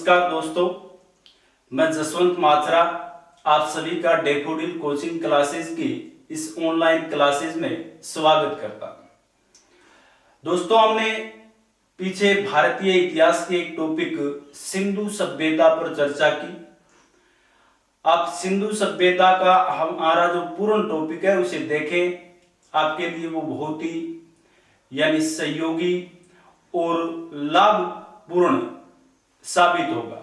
नमस्कार दोस्तों, मैं जसवंत माचरा आप सभी का डैफोडिल कोचिंग क्लासेस की इस ऑनलाइन क्लासेस में स्वागत करता हूं। दोस्तों, हमने पीछे भारतीय इतिहास के एक टॉपिक सिंधु सभ्यता पर चर्चा की। आप सिंधु सभ्यता का हमारा जो पूर्ण टॉपिक है उसे देखें, आपके लिए वो बहुत ही सहयोगी और लाभपूर्ण साबित होगा।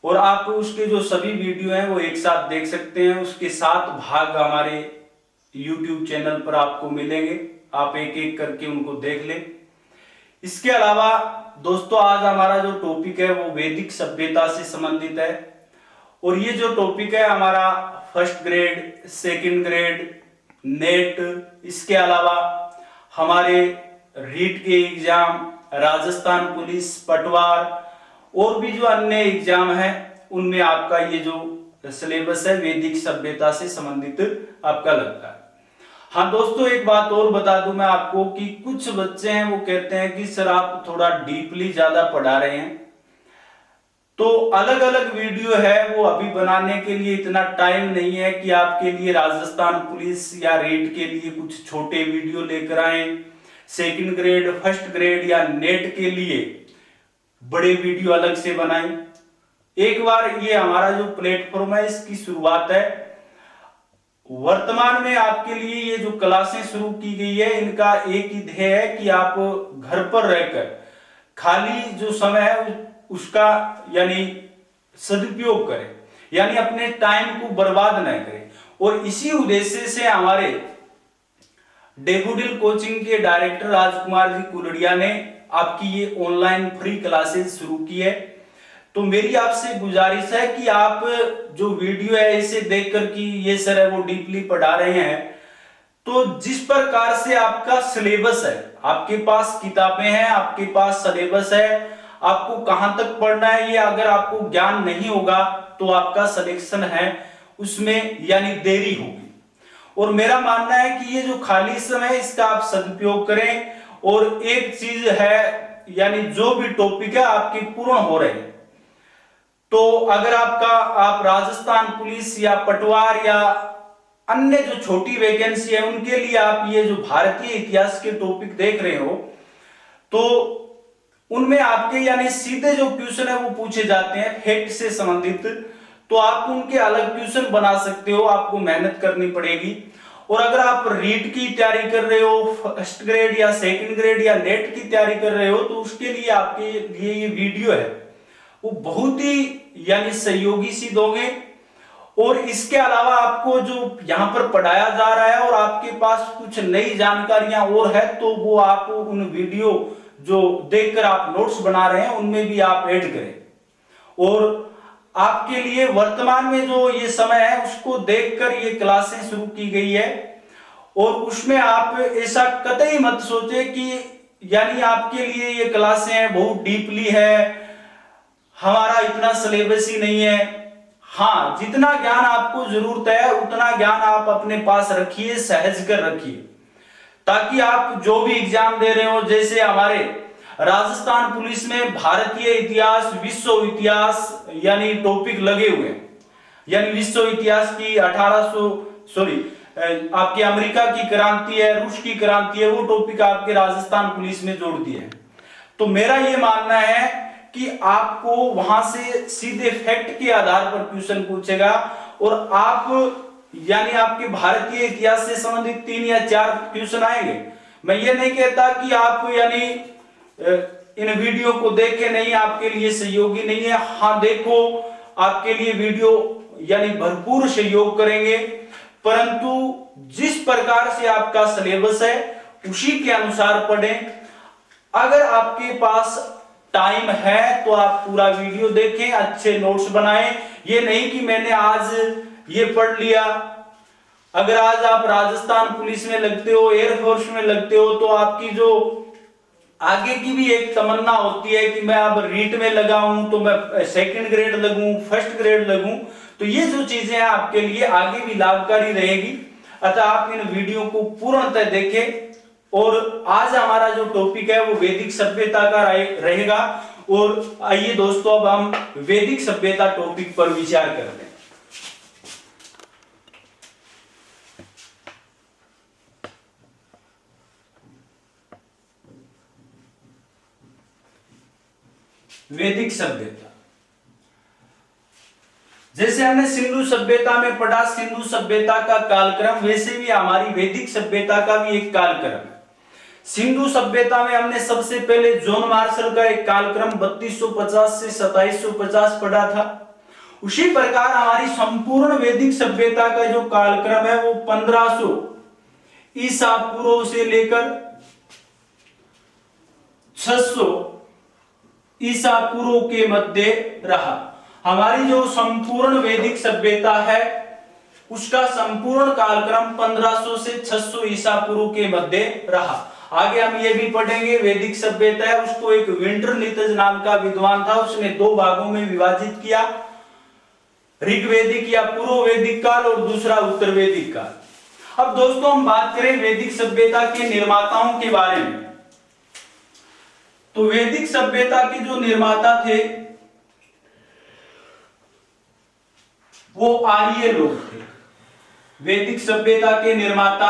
और आप उसके जो सभी वीडियो हैं वो एक साथ देख सकते हैं। उसके 7 भाग हमारे YouTube चैनल पर आपको मिलेंगे, आप एक एक करके उनको देख लें। इसके अलावा दोस्तों, आज हमारा जो टॉपिक है वो वैदिक सभ्यता से संबंधित है। और ये जो टॉपिक है हमारा first grade, second grade, net, इसके अलावा हमारे रीट के एग्जाम, राजस्थान पुलिस, पटवार और भी जो अन्य एग्जाम है उनमें आपका ये जो सिलेबस है वैदिक सभ्यता से संबंधित आपका लगता है। हाँ दोस्तों, एक बात और बता दूं मैं आपको कि कुछ बच्चे हैं वो कहते हैं कि सर आप थोड़ा डीपली ज्यादा पढ़ा रहे हैं, तो अलग अलग वीडियो है वो अभी बनाने के लिए इतना टाइम नहीं है कि आपके लिए राजस्थान पुलिस या रेट के लिए कुछ छोटे वीडियो लेकर आए, सेकंड ग्रेड, फर्स्ट ग्रेड या नेट के लिए बड़े वीडियो अलग से बनाएं। एक बार ये हमारा जो प्लेटफॉर्म है इसकी शुरुआत है। वर्तमान में आपके लिए ये जो क्लासें शुरू की गई है इनका एक ही ध्येय है कि आप घर पर रहकर खाली जो समय है उसका सदुपयोग करें, अपने टाइम को बर्बाद न करें। और इसी उद्देश्य से हमारे डैफोडिल कोचिंग के डायरेक्टर राजकुमार जी कुलड़िया ने आपकी ये ऑनलाइन फ्री क्लासेस शुरू की है। तो मेरी आपसे गुजारिश है कि आप जो वीडियो है इसे देखकर कि ये सर है वो डीपली पढ़ा रहे हैं, तो जिस प्रकार से आपका सिलेबस है, आपके पास किताबें हैं, आपके पास सिलेबस है, आपको कहां तक पढ़ना है, ये अगर आपको ज्ञान नहीं होगा तो आपका सिलेक्शन है उसमें देरी होगी। और मेरा मानना है कि ये जो खाली समय है इसका आप सदुपयोग करें। और एक चीज है जो भी टॉपिक है आपके पूर्ण हो रहे हैं, तो अगर आप राजस्थान पुलिस या पटवार या अन्य जो छोटी वैकेंसी है उनके लिए आप ये जो भारतीय इतिहास के टॉपिक देख रहे हो, तो उनमें आपके सीधे जो क्वेश्चन है वो पूछे जाते हैं फैक्ट से संबंधित, तो आप उनके अलग क्वेश्चन बना सकते हो, आपको मेहनत करनी पड़ेगी। और अगर आप रीट की तैयारी कर रहे हो, फर्स्ट ग्रेड या सेकंड ग्रेड या नेट की तैयारी कर रहे हो, तो उसके लिए आपके लिए ये वीडियो है वो बहुत ही सहयोगी सिद्ध होंगे। और इसके अलावा आपको जो यहाँ पर पढ़ाया जा रहा है और आपके पास कुछ नई जानकारियां और है, तो वो आप उन वीडियो जो देखकर आप नोट्स बना रहे हैं उनमें भी आप ऐड करें। और आपके लिए वर्तमान में जो ये समय है उसको देखकर ये क्लासें शुरू की गई है। और उसमें आप ऐसा कतई मत सोचे कि आपके लिए ये क्लासें हैं बहुत डीपली है, हमारा इतना सिलेबस ही नहीं है। हाँ, जितना ज्ञान आपको जरूरत है उतना ज्ञान आप अपने पास रखिए, सहज कर रखिए, ताकि आप जो भी एग्जाम दे रहे हो, जैसे हमारे राजस्थान पुलिस में भारतीय इतिहास, विश्व इतिहास टॉपिक लगे हुए हैं, विश्व इतिहास की 1800 आपके अमेरिका की क्रांति है, रूस की क्रांति है, वो टॉपिक आपके राजस्थान पुलिस में जोड़ दिए हैं। तो मेरा ये मानना है कि आपको वहां से सीधे फैक्ट के आधार पर क्वेश्चन पूछेगा और आप आपके भारतीय इतिहास से संबंधित 3 या 4 क्वेश्चन आएंगे। मैं ये नहीं कहता कि आप इन वीडियो को देखे नहीं, आपके लिए सहयोगी नहीं है। हाँ देखो, आपके लिए वीडियो भरपूर सहयोग करेंगे, परंतु जिस प्रकार से आपका सिलेबस है उसी के अनुसार पढ़ें। अगर आपके पास टाइम है तो आप पूरा वीडियो देखें, अच्छे नोट्स बनाएं। ये नहीं कि मैंने आज ये पढ़ लिया। अगर आज आप राजस्थान पुलिस में लगते हो, एयरफोर्स में लगते हो, तो आपकी जो आगे की भी एक तमन्ना होती है कि मैं अब रीट में लगा हूं तो मैं सेकंड ग्रेड लगूं, फर्स्ट ग्रेड लगूं। तो ये जो चीजें हैं आपके लिए आगे भी लाभकारी रहेगी। अतः आप इन वीडियो को पूर्णतः देखें। और आज हमारा जो टॉपिक है वो वैदिक सभ्यता का रहेगा। और आइए दोस्तों अब हम वैदिक सभ्यता टॉपिक पर विचार करते हैं। वैदिक सभ्यता, जैसे हमने सिंधु सभ्यता में पढ़ा सिंधु सभ्यता का कालक्रम, वैसे भी हमारी वैदिक सभ्यता का भी एक कालक्रम है। सिंधु सभ्यता में हमने सबसे पहले जॉन मार्शल का एक कालक्रम 3250 से 2750 पढ़ा था। उसी प्रकार हमारी संपूर्ण वैदिक सभ्यता का जो कालक्रम है वो 1500 ईसा पूर्व से लेकर 600 ईसा पूर्व के मध्य रहा। हमारी जो संपूर्ण वैदिक सभ्यता है उसका संपूर्ण कालक्रम 1500 से 600 ईसा पूर्व के मध्य रहा। आगे हम ये भी पढ़ेंगे वैदिक सभ्यता है उसको एक विंटरनित्ज नाम का विद्वान था, उसने दो भागों में विभाजित किया, ऋग्वैदिक या पूर्व वैदिक काल और दूसरा उत्तर वैदिक काल। अब दोस्तों हम बात करें वैदिक सभ्यता के निर्माताओं के बारे में, तो वैदिक सभ्यता के जो निर्माता थे वो आर्य लोग थे। वैदिक सभ्यता के निर्माता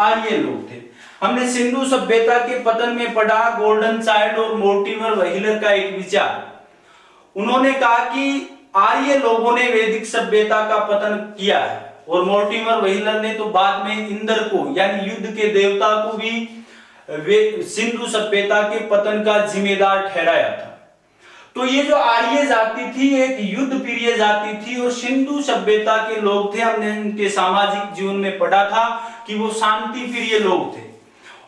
आर्य लोग थे। हमने सिंधु सभ्यता के पतन में पढ़ा गोल्डन चाइल्ड और मोर्टिमर व्हीलर का एक विचार। उन्होंने कहा कि आर्य लोगों ने वैदिक सभ्यता का पतन किया है, और मोर्टिमर व्हीलर ने तो बाद में इंद्र को यानी युद्ध के देवता को भी सिंधु सभ्यता के पतन का जिम्मेदार ठहराया था। तो ये जो आर्य जाति थी एक युद्ध प्रिय जाति थी, और सिंधु सभ्यता के लोग थे, हमने उनके सामाजिक जीवन में पढ़ा था कि वो शांति प्रिय लोग थे।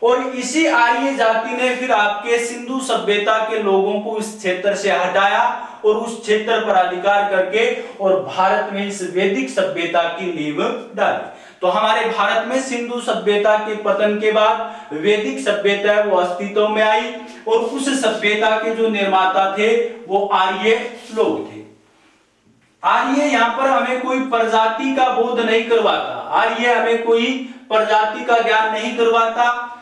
और इसी आर्य जाति ने फिर आपके सिंधु सभ्यता के लोगों को इस क्षेत्र से हटाया और उस क्षेत्र पर अधिकार करके और भारत में इस वैदिक सभ्यता की नींव डाली। तो हमारे भारत में सिंधु सभ्यता के पतन के बाद वैदिक सभ्यता है वो अस्तित्व में आई, और उस सभ्यता के जो निर्माता थे वो आर्य लोग थे। आर्य यहाँ पर हमें कोई प्रजाति का बोध नहीं करवाता, आर्य हमें कोई प्रजाति का ज्ञान नहीं करवाता।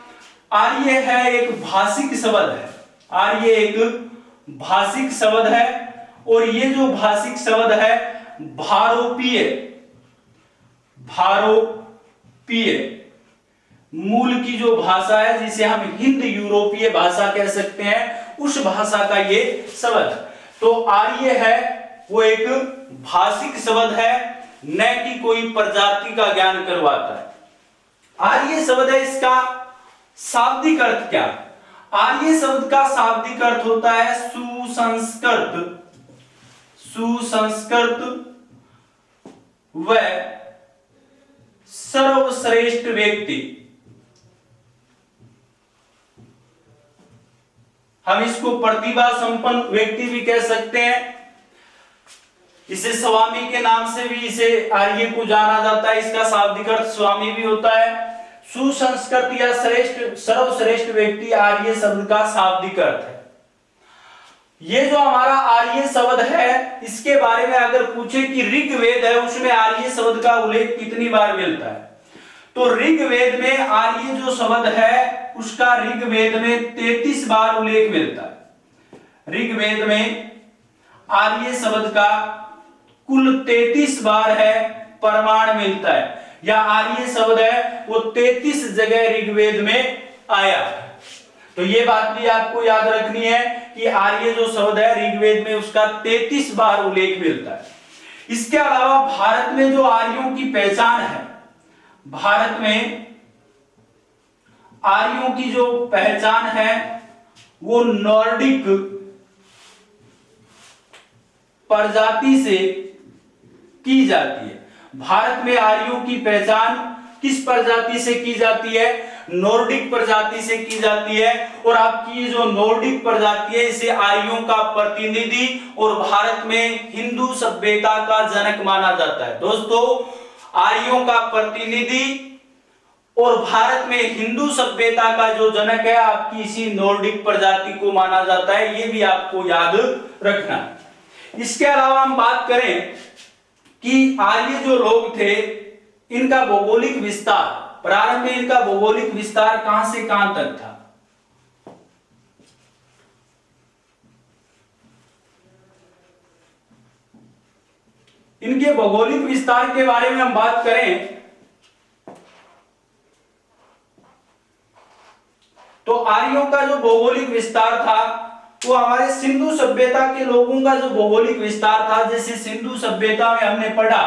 आर्य है एक भाषिक शब्द है, आर्य एक भाषिक शब्द है, और ये जो भाषिक शब्द है भारोपीय मूल की जो भाषा है जिसे हम हिंद यूरोपीय भाषा कह सकते हैं, उस भाषा का ये शब्द। तो आर्य है वो एक भाषिक शब्द है, न कि कोई प्रजाति का ज्ञान करवाता है। आर्य शब्द है, इसका शाब्दिक अर्थ क्या? आर्य शब्द का शाब्दिक अर्थ होता है सुसंस्कृत व सर्वश्रेष्ठ व्यक्ति। हम इसको प्रतिभा संपन्न व्यक्ति भी कह सकते हैं। इसे स्वामी के नाम से भी इसे आर्य को जाना जाता है, इसका शाब्दिक अर्थ स्वामी भी होता है। सुसंस्कृत या श्रेष्ठ सर्वश्रेष्ठ व्यक्ति आर्य शब्द का शाब्दिक अर्थ है। ये जो हमारा आर्य शब्द है इसके बारे में अगर पूछे कि ऋग्वेद है उसमें आर्य शब्द का उल्लेख कितनी बार मिलता है, तो ऋग्वेद में आर्य जो शब्द है उसका ऋग्वेद में 33 बार उल्लेख मिलता है। ऋग्वेद में आर्य शब्द का कुल 33 बार है प्रमाण मिलता है, या आर्य शब्द है वो 33 जगह ऋग्वेद में आया। तो ये बात भी आपको याद रखनी है कि आर्य जो शब्द है ऋग्वेद में उसका 33 बार उल्लेख मिलता है। इसके अलावा भारत में जो आर्यों की पहचान है, भारत में आर्यों की जो पहचान है वो नॉर्डिक प्रजाति से की जाती है। भारत में आर्यों की पहचान किस प्रजाति से की जाती है? नॉर्डिक प्रजाति से की जाती है। और आपकी ये जो नॉर्डिक प्रजाति है इसे आर्यों का प्रतिनिधि और भारत में हिंदू सभ्यता का जनक माना जाता है। दोस्तों, आर्यों का प्रतिनिधि और भारत में हिंदू सभ्यता का जो जनक है आपकी इसी नॉर्डिक प्रजाति को माना जाता है, ये भी आपको याद रखना। इसके अलावा हम बात करें कि आर्य जो लोग थे इनका भौगोलिक विस्तार, प्रारंभ में इनका भौगोलिक विस्तार कहां से कहां तक था? इनके भौगोलिक विस्तार के बारे में हम बात करें तो आर्यों का जो भौगोलिक विस्तार था वो हमारे सिंधु सभ्यता के लोगों का जो भौगोलिक विस्तार था, जैसे सिंधु सभ्यता में हमने पढ़ा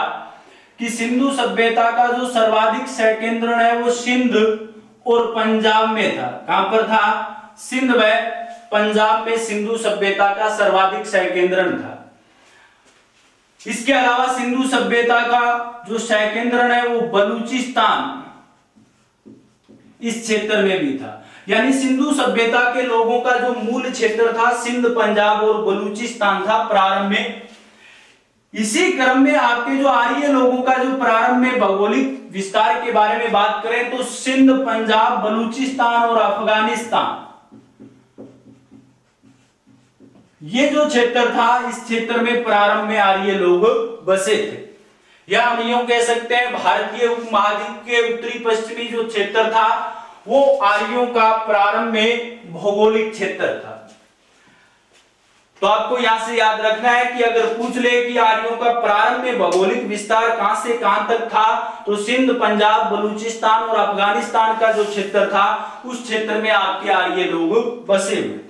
कि सिंधु सभ्यता का जो सर्वाधिक सहकेंद्रण है वो सिंध और पंजाब में था। कहां पर था? सिंध व पंजाब में सिंधु सभ्यता का सर्वाधिक सहकेंद्रण था। इसके अलावा सिंधु सभ्यता का जो सहकेंद्रण है वो बलूचिस्तान इस क्षेत्र में भी था। यानी सिंधु सभ्यता के लोगों का जो मूल क्षेत्र था सिंध, पंजाब और बलूचिस्तान था प्रारंभ में। इसी क्रम में आपके जो आर्य लोगों का जो प्रारंभ में भौगोलिक विस्तार के बारे में बात करें तो सिंध, पंजाब, बलूचिस्तान और अफगानिस्तान, ये जो क्षेत्र था इस क्षेत्र में प्रारंभ में आर्य लोग बसे थे। या हम यूं कह सकते हैं भारतीय उपमहाद्वीप के उत्तरी पश्चिमी जो क्षेत्र था वो आर्यों का प्रारंभ में भौगोलिक क्षेत्र था। तो आपको यहां से याद रखना है कि अगर पूछ ले कि आर्यों का प्रारंभ में भौगोलिक विस्तार कहां से कहां तक था तो सिंध, पंजाब, बलूचिस्तान और अफगानिस्तान का जो क्षेत्र था उस क्षेत्र में आपके आर्य लोग बसे हुए थे।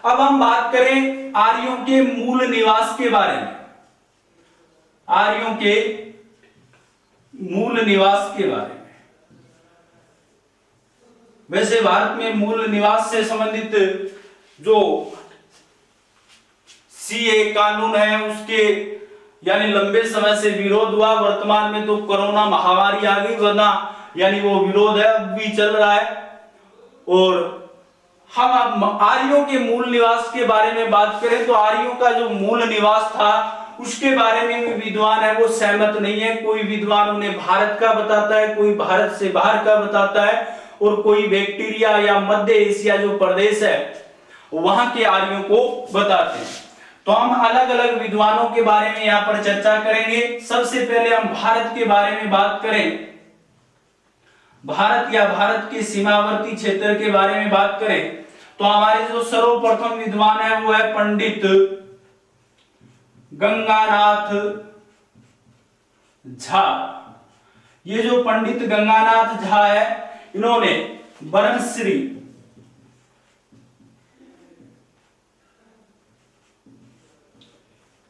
अब हम बात करें आर्यों के मूल निवास के बारे में। आर्यों के मूल निवास के बारे में, वैसे भारत में मूल निवास से संबंधित जो सीए कानून है उसके यानी लंबे समय से विरोध हुआ। वर्तमान में तो कोरोना महामारी आ गई, वरना यानी वो विरोध है अब भी चल रहा है। और हम आर्यों के मूल निवास के बारे में बात करें तो आर्यों का जो मूल निवास था उसके बारे में विद्वान है वो सहमत नहीं है। कोई विद्वान उन्हें भारत का बताता है, कोई भारत से बाहर का बताता है और कोई बैक्टीरिया या मध्य एशिया जो प्रदेश है वहां के आर्यों को बताते हैं। तो हम अलग अलग विद्वानों के बारे में यहां पर चर्चा करेंगे। सबसे पहले हम भारत के बारे में बात करें। भारत या भारत के सीमावर्ती क्षेत्र के बारे में बात करें तो हमारे जो सर्वप्रथम विद्वान है वो है पंडित गंगानाथ झा। ये जो पंडित गंगानाथ झा है इन्होंने बरनश्री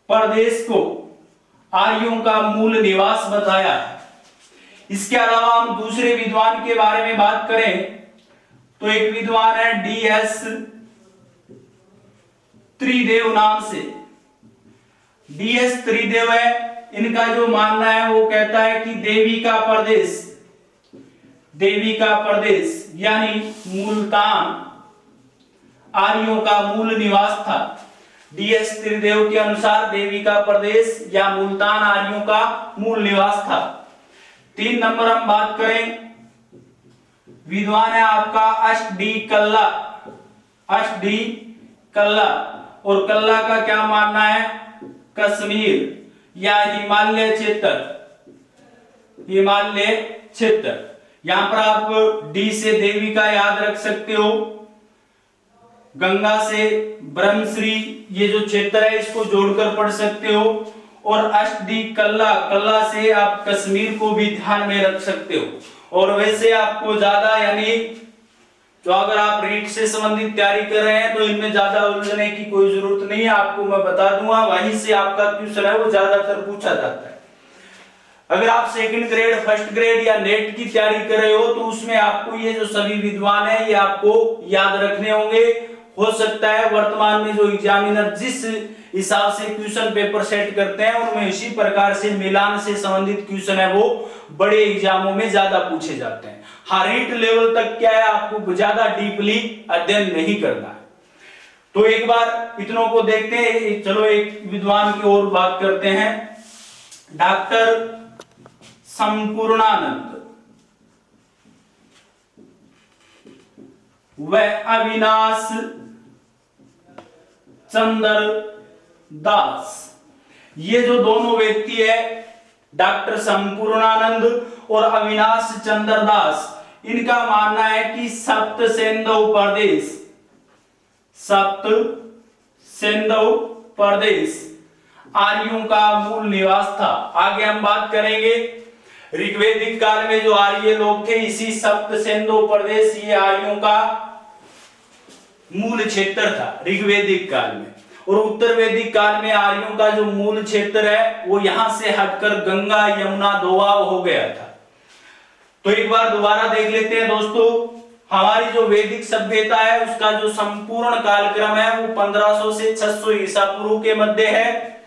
प्रदेश को आर्यों का मूल निवास बताया है। इसके अलावा हम दूसरे विद्वान के बारे में बात करें तो एक विद्वान है डीएस त्रिदेव नाम से। डीएस त्रिदेव है, इनका जो मानना है वो कहता है कि देवी का प्रदेश यानी मुल्तान आर्यों का मूल निवास था। डीएस त्रिदेव के अनुसार देवी का प्रदेश या मुल्तान आर्यों का मूल निवास था। 3 नंबर हम बात करें, विद्वान है आपका अष्टडी कल्ला। अष्टडी कल्ला, और कल्ला का क्या मानना है? कश्मीर या हिमालय क्षेत्र। यहां पर आप डी से देवी का याद रख सकते हो, गंगा से ब्रह्मश्री ये जो क्षेत्र है इसको जोड़कर पढ़ सकते हो, और अष्टडी कल्ला से आप कश्मीर को भी ध्यान में रख सकते हो। और वैसे आपको ज्यादा यानी तो अगर आप रीट से संबंधित तैयारी कर रहे हैं तो इनमें ज्यादा उलझने की कोई जरूरत नहीं है, आपको मैं बता दूंगा, वहीं से आपका क्वेश्चन है वो ज्यादातर पूछा जाता है। अगर आप सेकंड ग्रेड, फर्स्ट ग्रेड या नेट की तैयारी कर रहे हो तो उसमें आपको ये जो सभी विद्वान है ये आपको याद रखने होंगे। हो सकता है वर्तमान में जो एग्जामिनर जिस हिसाब से क्वेश्चन पेपर सेट करते हैं उनमें इसी प्रकार से मिलान से संबंधित क्वेश्चन है वो बड़े एग्जामों में ज्यादा पूछे जाते हैं। हाँ, रीट लेवल तक क्या है आपको ज्यादा डीपली अध्ययन नहीं करना है। तो एक बार इतनों को देखते हैं, चलो एक विद्वान की ओर बात करते हैं। डॉक्टर संपूर्णानंद व अविनाश चंद्र दास, ये जो दोनों व्यक्ति है डॉक्टर संपूर्णानंद और अविनाश चंद्र दास, इनका मानना है कि सप्त सेंधव प्रदेश आर्यों का मूल निवास था। आगे हम बात करेंगे ऋग्वैदिक काल में जो आर्य लोग थे, इसी सप्त सिंधु प्रदेश ये आर्यों का मूल क्षेत्र था ऋग्वैदिक काल में। और उत्तर वैदिक काल में आर्यों का जो मूल क्षेत्र है वो यहां से हटकर गंगा यमुना दोआब हो गया था। तो एक बार दोबारा देख लेते हैं दोस्तों, हमारी जो वैदिक सभ्यता है उसका जो संपूर्ण कालक्रम है वो 1500 से 600 ईसा पूर्व के मध्य है।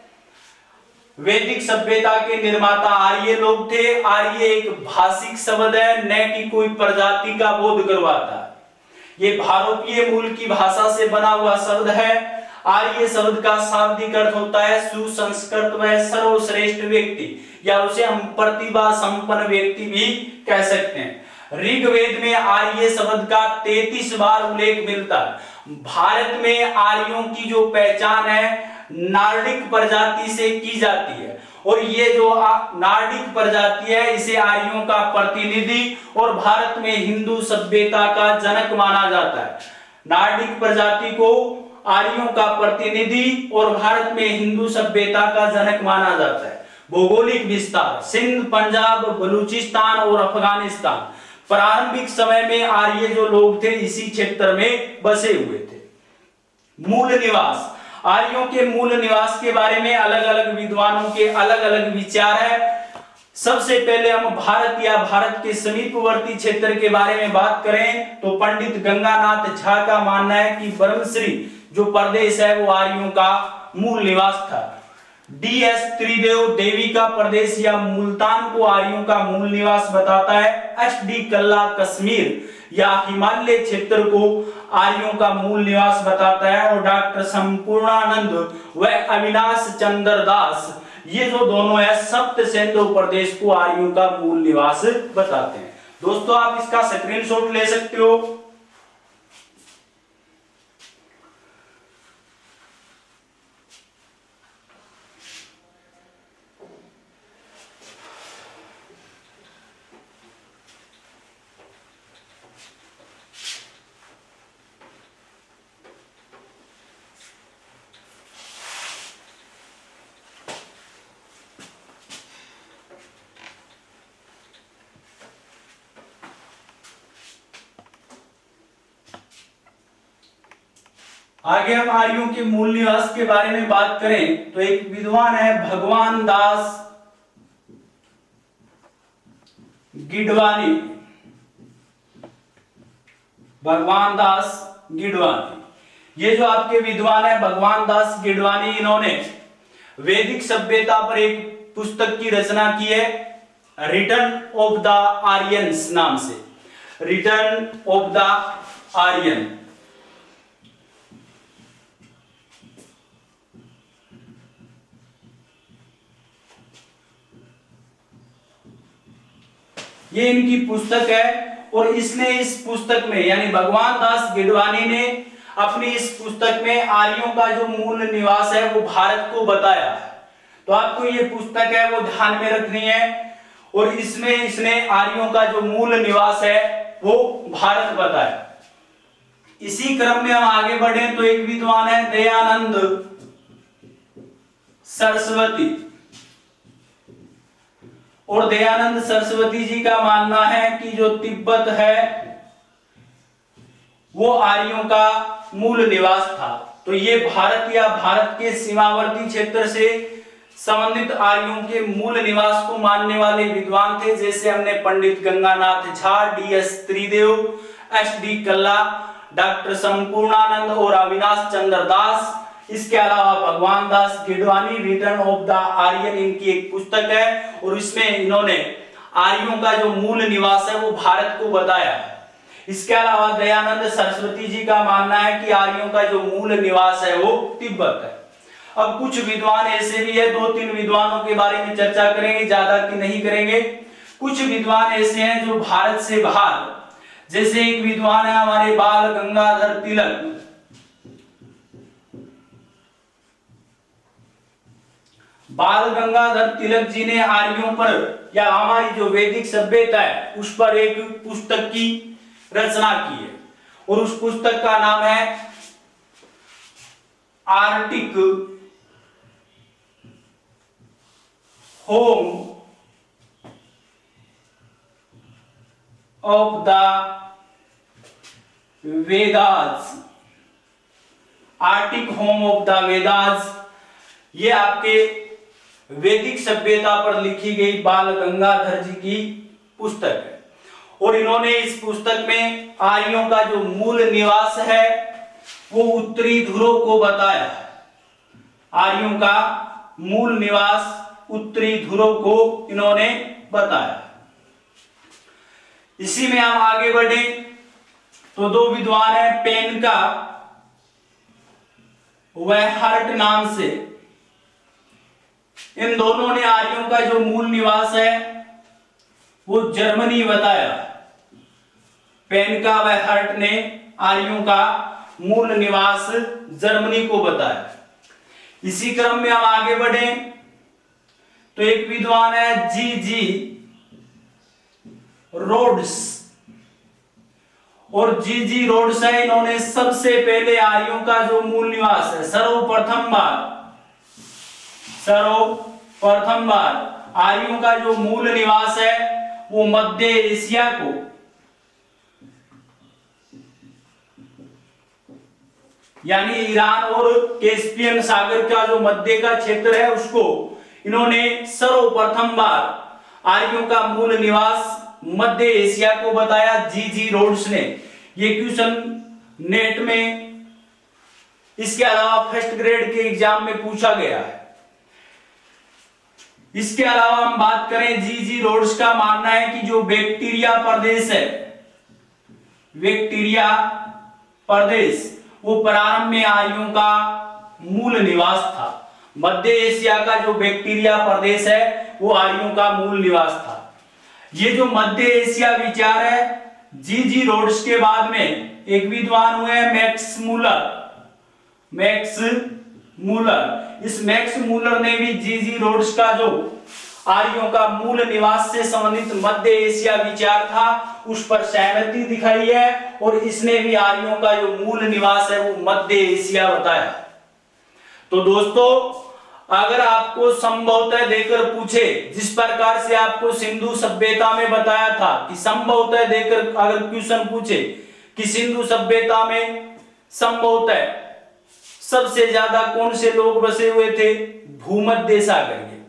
वैदिक सभ्यता के निर्माता आर्य लोग थे। आर्य एक भाषिक शब्द है, न कि कोई प्रजाति का बोध करवाता है। ये भारतीय मूल की भाषा से बना हुआ शब्द है। आर्य शब्द का शाब्दिक अर्थ होता है सुसंस्कृत व सर्वश्रेष्ठ व्यक्ति, या उसे हम प्रतिभा संपन्न व्यक्ति भी कह सकते हैं। ऋग्वेद में आर्य शब्द का 33 बार उल्लेख मिलता है। भारत में आर्यों की जो पहचान है नार्डिक प्रजाति से की जाती है, और ये जो नार्डिक प्रजाति है इसे आर्यों का प्रतिनिधि और भारत में हिंदू सभ्यता का जनक माना जाता है। नार्डिक प्रजाति को आर्यों का प्रतिनिधि और भारत में हिंदू सभ्यता का जनक माना जाता है। भौगोलिक विस्तार सिंध, पंजाब, बलूचिस्तान और अफगानिस्तान। प्रारंभिक समय में आर्य जो लोग थे इसी क्षेत्र में बसे हुए थे। मूल निवास, आर्यों के मूल निवास के बारे में अलग अलग विद्वानों के अलग अलग विचार है। सबसे पहले हम भारत या भारत के समीपवर्ती क्षेत्र के बारे में बात करें तो पंडित गंगानाथ झा का मानना है कि ब्रह्मश्री जो प्रदेश है वो आर्यों का मूल निवास था। DS त्रिदेव देवी का प्रदेश या मुल्तान को आर्यों का मूल निवास बताता है। HD कल्ला कश्मीर या हिमालय क्षेत्र को आर्यों का मूल निवास बताता है। और डॉक्टर संपूर्णानंद व अविनाश चंद्र दास ये जो दोनों है सप्त सिंधु प्रदेश को आर्यों का मूल निवास बताते हैं। दोस्तों आप इसका स्क्रीनशॉट ले सकते हो। आगे हम आर्यों के मूल निवास के बारे में बात करें तो एक विद्वान है भगवान दास गिडवानी। भगवान दास गिडवानी ये जो आपके विद्वान है भगवान दास गिडवानी, इन्होंने वैदिक सभ्यता पर एक पुस्तक की रचना की है रिटर्न ऑफ द आर्यंस नाम से। Return of the Aryan. ये इनकी पुस्तक है और इसने इस पुस्तक में यानी भगवान दास गिडवानी ने अपनी इस पुस्तक में आर्यों का जो मूल निवास है वो भारत को बताया। तो आपको ये पुस्तक है वो ध्यान में रखनी है और इसमें इसने आर्यों का जो मूल निवास है वो भारत बताया। इसी क्रम में हम आगे बढ़े तो एक विद्वान है दयानंद सरस्वती, और दयानंद सरस्वती जी का मानना है कि जो तिब्बत है वो आर्यों का मूल निवास था। तो ये भारत या भारत के सीमावर्ती क्षेत्र से संबंधित आर्यों के मूल निवास को मानने वाले विद्वान थे, जैसे हमने Pandit Ganganath Jha, DS Tridev, HD Kalla, doctor Sampurnanand और अविनाश चंद्र दास। इसके अलावा Bhagwan Das Gidwani return of the Aryan इनकी एक पुस्तक है और इसमें इन्होंने आर्यों का जो मूल निवास है वो भारत को बताया। इसके अलावा दयानंद सरस्वती जी का मानना है कि आर्यों का जो मूल निवास है वो तिब्बत है। अब कुछ विद्वान ऐसे भी है, 2-3 विद्वानों के बारे में चर्चा करेंगे, ज्यादा की नहीं करेंगे। कुछ विद्वान ऐसे हैं जो भारत से बाहर, जैसे एक विद्वान है हमारे बाल गंगाधर तिलक। बाल गंगाधर तिलक जी ने आर्यों पर या हमारी जो वैदिक सभ्यता है उस पर एक पुस्तक की रचना की है और उस पुस्तक का नाम है Arctic home of the Vedas, Arctic home of the Vedas, ये आपके वैदिक सभ्यता पर लिखी गई बाल गंगाधर जी की पुस्तक है। और इन्होंने इस पुस्तक में आर्यों का जो मूल निवास है वो उत्तरी ध्रुव को बताया। आर्यों का मूल निवास उत्तरी ध्रुव को इन्होंने बताया। इसी में हम आगे बढ़े तो दो विद्वान है पेनका व हर्ट नाम से, इन दोनों ने आर्यों का जो मूल निवास है वो जर्मनी बताया। पेनका व हर्ट ने आर्यों का मूल निवास जर्मनी को बताया। इसी क्रम में हम आगे बढ़े तो एक विद्वान है जी रोड्स, और जी रोड्स है, इन्होंने सबसे पहले आर्यों का जो मूल निवास है सर्वप्रथम बार आर्यों का जो मूल निवास है वो मध्य एशिया को यानी ईरान और कैस्पियन सागर का जो मध्य का क्षेत्र है उसको इन्होंने सर्वप्रथम बार आर्यों का मूल निवास मध्य एशिया को बताया जी रोड्स ने। ये क्वेश्चन नेट में इसके अलावा फर्स्ट ग्रेड के एग्जाम में पूछा गया है। इसके अलावा हम बात करें जी रोड्स का मानना है कि जो बैक्टीरिया प्रदेश है, बैक्टीरिया प्रदेश वो प्रारंभ में आर्यों का मूल निवास था। मध्य एशिया का जो बैक्टीरिया प्रदेश है वो आर्यों का मूल निवास था। ये जो मध्य एशिया विचार है जी रोड्स के बाद में एक विद्वान हुए मैक्स मूलर। इस मैक्स मूलर ने भी जी रोड्स का जो आर्यों का मूल निवास से संबंधित मध्य एशिया विचार था उस पर सहमति दिखाई है, और इसने भी आर्यों का जो मूल निवास है वो मध्य एशिया बताया। तो दोस्तों अगर आपको संभवतः देकर पूछे, जिस प्रकार से आपको सिंधु सभ्यता में बताया था कि संभवतः देकर अगर क्वेश्चन पूछे कि सिंधु सभ्यता में संभवतः सबसे ज्यादा कौन से लोग बसे हुए थे, भूमध्य सागर के।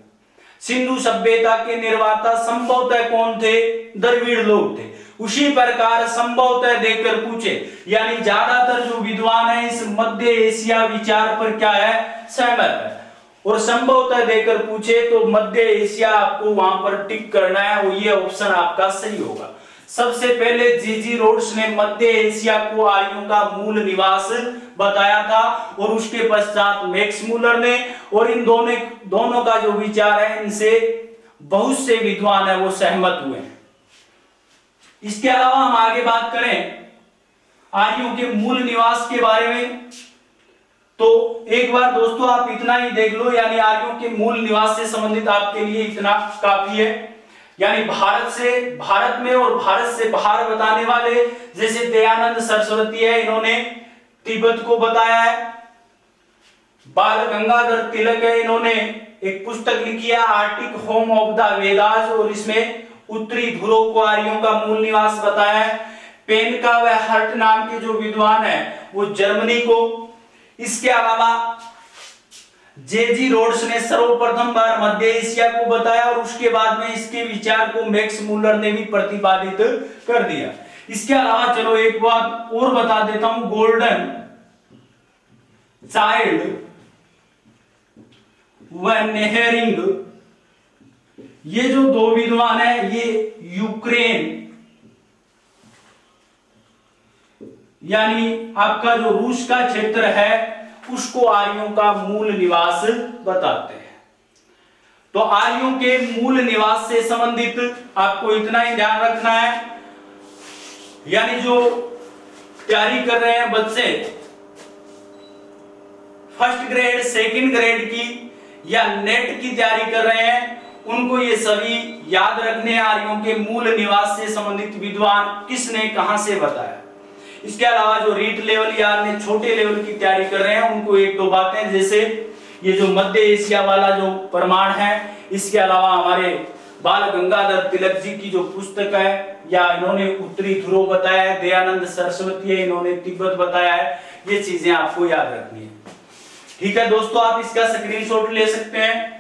सिंधु सभ्यता के निर्माता संभवतः कौन थे, द्रविड़ लोग थे। उसी प्रकार संभवतः देकर पूछे यानी ज्यादातर जो विद्वान है इस मध्य एशिया विचार पर क्या है, सहमत है। और संभवतः देकर पूछे तो मध्य एशिया आपको वहां पर टिक करना है, वो ये ऑप्शन आपका सही होगा। सबसे पहले जी रोड्स ने मध्य एशिया को आर्यों का मूल निवास बताया था, और उसके पश्चात मैक्स मूलर ने, और इन दोनों का जो विचार है इनसे बहुत से विद्वान है वो सहमत हुए हैं। इसके अलावा हम आगे बात करें आर्यों के मूल निवास के बारे में, तो एक बार दोस्तों आप इतना ही देख लो, यानी आर्यों के मूल निवास से संबंधित आपके लिए इतना काफी है। यानी भारत में और भारत से बाहर बताने वाले जैसे दयानंद सरस्वती है, इन्होंने तिब्बत को बताया है। बाल गंगाधर तिलक है, इन्होंने एक पुस्तक लिखी है Arctic home of the Vedas, और इसमें उत्तरी ध्रुव को आर्यों का मूल निवास बताया है। पेनका व हर्ट नाम के जो विद्वान है वो जर्मनी को। इसके अलावा जी रोड्स ने सर्वप्रथम बार मध्य एशिया को बताया, और उसके बाद में इसके विचार को मैक्स मूलर ने भी प्रतिपादित कर दिया। इसके अलावा चलो एक बात और बता देता हूं, गोल्डन चाइल्ड व नेहरिंग, ये जो दो विद्वान है ये यूक्रेन यानी आपका जो रूस का क्षेत्र है उसको आर्यों का मूल निवास बताते हैं। तो आर्यों के मूल निवास से संबंधित आपको इतना ही ध्यान रखना है। यानी जो तैयारी कर रहे हैं बच्चे फर्स्ट ग्रेड सेकंड ग्रेड की या नेट की तैयारी कर रहे हैं, उनको ये सभी याद रखने आर्यों के मूल निवास से संबंधित विद्वान किसने कहां से बताया। इसके अलावा जो रीट लेवल या अन्य छोटे लेवल की तैयारी कर रहे हैं उनको एक दो बातें, जैसे ये जो मध्य एशिया वाला जो प्रमाण है। इसके अलावा हमारे बाल गंगाधर तिलक जी की जो पुस्तक है, या इन्होंने उत्तरी ध्रुव बताया है, दयानंद सरस्वती है, इन्होंने तिब्बत बताया है। ये चीजें आपको याद रखनी है। ठीक है दोस्तों, आप इसका स्क्रीनशॉट ले सकते हैं।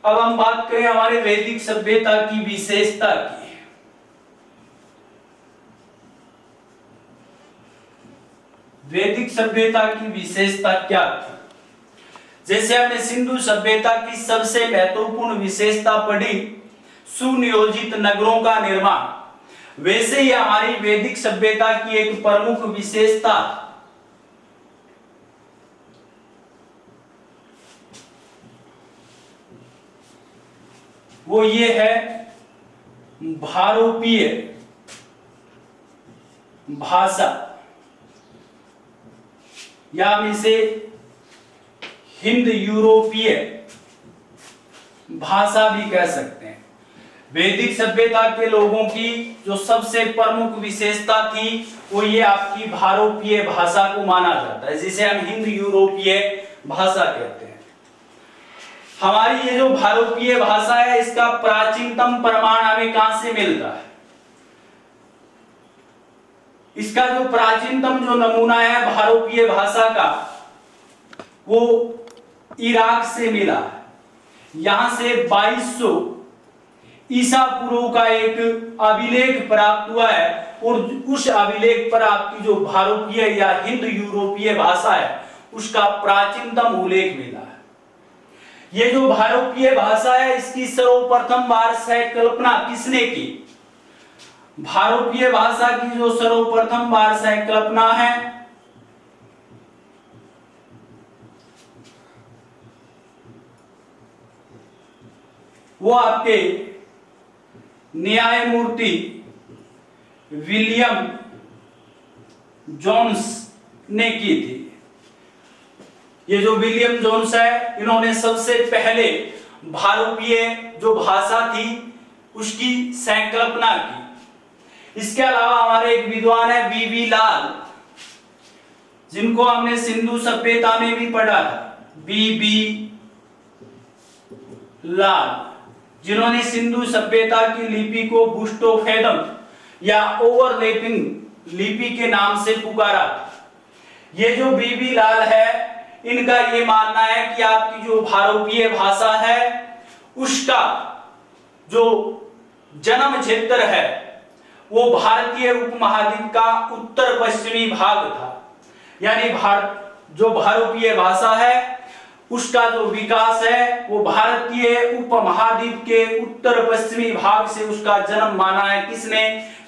अब हम बात करें हमारे वैदिक सभ्यता की विशेषता की। वैदिक सभ्यता की विशेषता क्या थी? जैसे हमने सिंधु सभ्यता की सबसे महत्वपूर्ण विशेषता पढ़ी, सुनियोजित नगरों का निर्माण, वैसे ही हमारी वैदिक सभ्यता की एक प्रमुख विशेषता वो ये है भारोपीय भाषा, या हम इसे हिंद यूरोपीय भाषा भी कह सकते हैं। वैदिक सभ्यता के लोगों की जो सबसे प्रमुख विशेषता थी वो ये आपकी भारोपीय भाषा को माना जाता है, जिसे हम हिंद यूरोपीय भाषा कहते हैं। हमारी ये जो भारोपीय भाषा है, इसका प्राचीनतम प्रमाण हमें कहां से मिलता है? इसका जो प्राचीनतम जो नमूना है भारोपीय भाषा का, वो इराक से मिला है। यहां से 2200 ईसा पूर्व का एक अभिलेख प्राप्त हुआ है, और उस अभिलेख पर आपकी जो भारोपीय या हिंद यूरोपीय भाषा है उसका प्राचीनतम उल्लेख मिला है। ये जो भारोपीय भाषा है, इसकी सर्वप्रथम बार कल्पना किसने की? भारोपीय भाषा की जो सर्वप्रथम बार कल्पना है वो आपके न्यायमूर्ति विलियम जोन्स ने की थी। ये जो विलियम जोन्स है, इन्होंने सबसे पहले भारोपीय जो भाषा थी उसकी संकल्पना की। इसके अलावा हमारे एक विद्वान है वीवी लाल, जिनको हमने सिंधु सभ्यता में भी पढ़ा था, वीवी लाल, जिन्होंने सिंधु सभ्यता की लिपि को बुस्टोफेडम या ओवरलैपिंग लिपि के नाम से पुकारा। ये जो वीवी लाल है, इनका ये मानना है कि आपकी जो भारोपीय भाषा है उसका जो जन्म क्षेत्र है वो भारतीय उपमहाद्वीप का उत्तर पश्चिमी भाग था। यानी जो भारोपीय भाषा है उसका जो विकास है वो भारतीय उपमहाद्वीप के उत्तर पश्चिमी भाग से उसका जन्म माना है। किसने?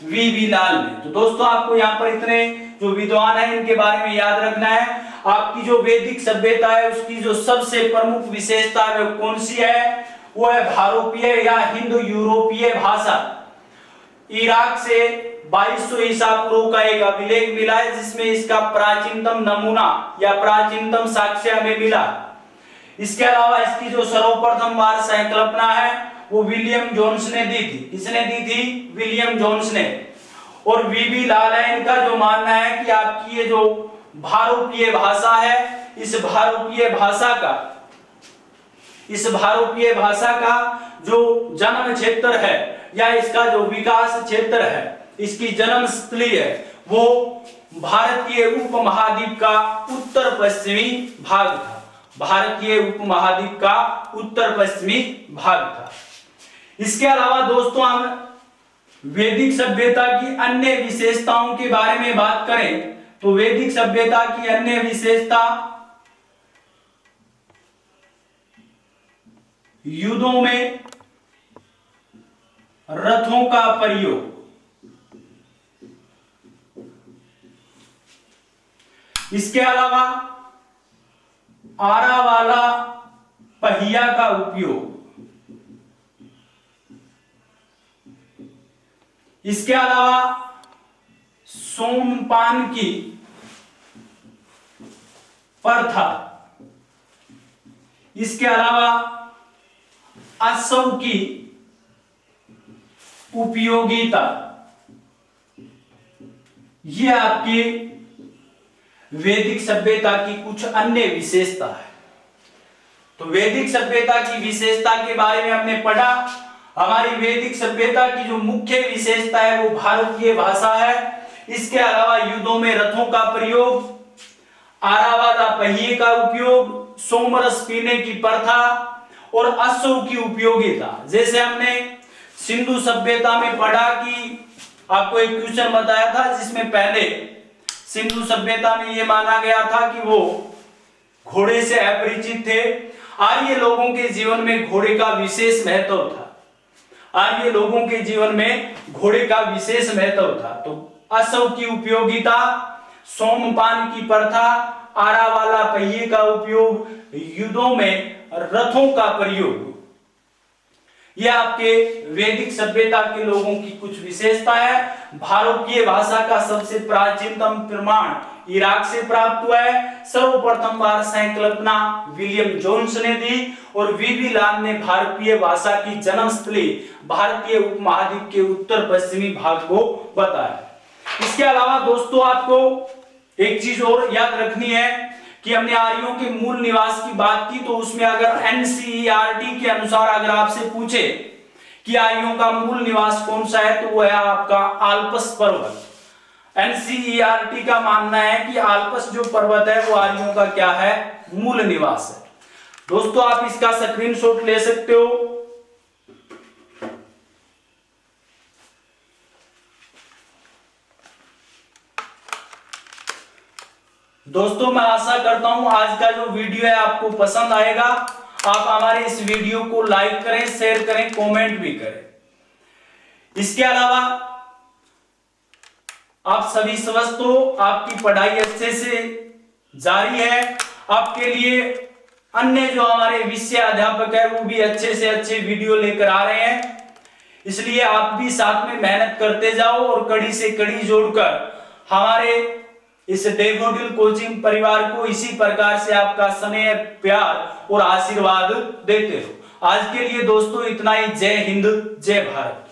वीवी लाल ने। तो दोस्तों, आपको यहाँ पर इतने जो विद्वान है इनके बारे में याद रखना है। आपकी जो वैदिक सभ्यता है उसकी जो सबसे प्रमुख विशेषता है वो कौन सी है? वो है भारोपीय या हिंद यूरोपीय भाषा। इराक से 2200 ईसा पूर्व का एक अभिलेख मिला है, जिसमें इसका प्राचीनतम नमूना या प्राचीनतम साक्ष्य हमें मिला। इसके अलावा इसकी जो सर्वप्रथम बार संकल्पना है वो विलियम जोन्स ने दी थी। किसने दी थी? विलियम जोन्स ने। और वीवी लाल है, इनका जो मानना है कि आपकी ये जो भारोपीय भाषा है, इस भारोपीय भाषा का जो जन्म क्षेत्र है या इसका जो विकास क्षेत्र है, इसकी जन्म स्थली है, वो भारतीय उपमहाद्वीप का उत्तर पश्चिमी भाग था। भारतीय उपमहाद्वीप का उत्तर पश्चिमी भाग था। इसके अलावा दोस्तों, हम वैदिक सभ्यता की अन्य विशेषताओं के बारे में बात करें तो वैदिक सभ्यता की अन्य विशेषता युद्धों में रथों का प्रयोग, इसके अलावा आरा वाला पहिया का उपयोग, इसके अलावा सोमपान की प्रथा, इसके अलावा आसव की उपयोगिता, ये आपकी वैदिक सभ्यता की कुछ अन्य विशेषता है। तो वैदिक सभ्यता की विशेषता के बारे में हमने पढ़ा। हमारी वैदिक सभ्यता की जो मुख्य विशेषता है वो भारतीय भाषा है। इसके अलावा युद्धों में रथों का प्रयोग, आरावाला पहिए का उपयोग, सोमरस पीने की प्रथा और अश्व की उपयोगिता। जैसे हमने सिंधु सभ्यता में पढ़ा कि आपको एक क्वेश्चन बताया था जिसमें पहले सिंधु सभ्यता में यह माना गया था कि वो घोड़े से अपरिचित थे। आर्य लोगों के जीवन में घोड़े का विशेष महत्व था। आर्य लोगों के जीवन में घोड़े का विशेष महत्व था। तो अश्व की उपयोगिता, सोमपान की प्रथा, आरावाला पहिए का उपयोग, युद्धों में रथों का प्रयोग, यह आपके वैदिक सभ्यता के लोगों की कुछ विशेषता है। भारतीय भाषा का सबसे प्राचीनतम प्रमाण इराक से प्राप्त हुआ है। सर्वप्रथम बार संकल्पना विलियम जोन्स ने दी और वीवी लाल ने भारतीय भाषा की जन्मस्थली भारतीय उपमहाद्वीप के उत्तर पश्चिमी भाग को बताया। इसके अलावा दोस्तों आपको एक चीज और याद रखनी है कि हमने आर्यों के मूल निवास की बात की। तो उसमें अगर एनसीईआरटी के अनुसार अगर आपसे पूछे कि आर्यों का मूल निवास कौन सा है तो वह है आपका आल्पस पर्वत। एनसीईआरटी का मानना है कि आल्पस जो पर्वत है वो आर्यों का क्या है, मूल निवास है। दोस्तों आप इसका स्क्रीनशॉट ले सकते हो। दोस्तों मैं आशा करता हूं आज का जो वीडियो है आपको पसंद आएगा। आप हमारे इस वीडियो को लाइक करें, शेयर करें, कमेंट भी करें। इसके अलावा आप सभी स्वस्थ हो, आपकी पढ़ाई अच्छे से जारी है। आपके लिए अन्य जो हमारे विषय अध्यापक है वो भी अच्छे से अच्छे वीडियो लेकर आ रहे हैं। इसलिए आप भी साथ में मेहनत करते जाओ और कड़ी से कड़ी जोड़कर हमारे इस डैफोडिल कोचिंग परिवार को इसी प्रकार से आपका स्नेह, प्यार और आशीर्वाद देते रहो। आज के लिए दोस्तों इतना ही। जय हिंद, जय भारत।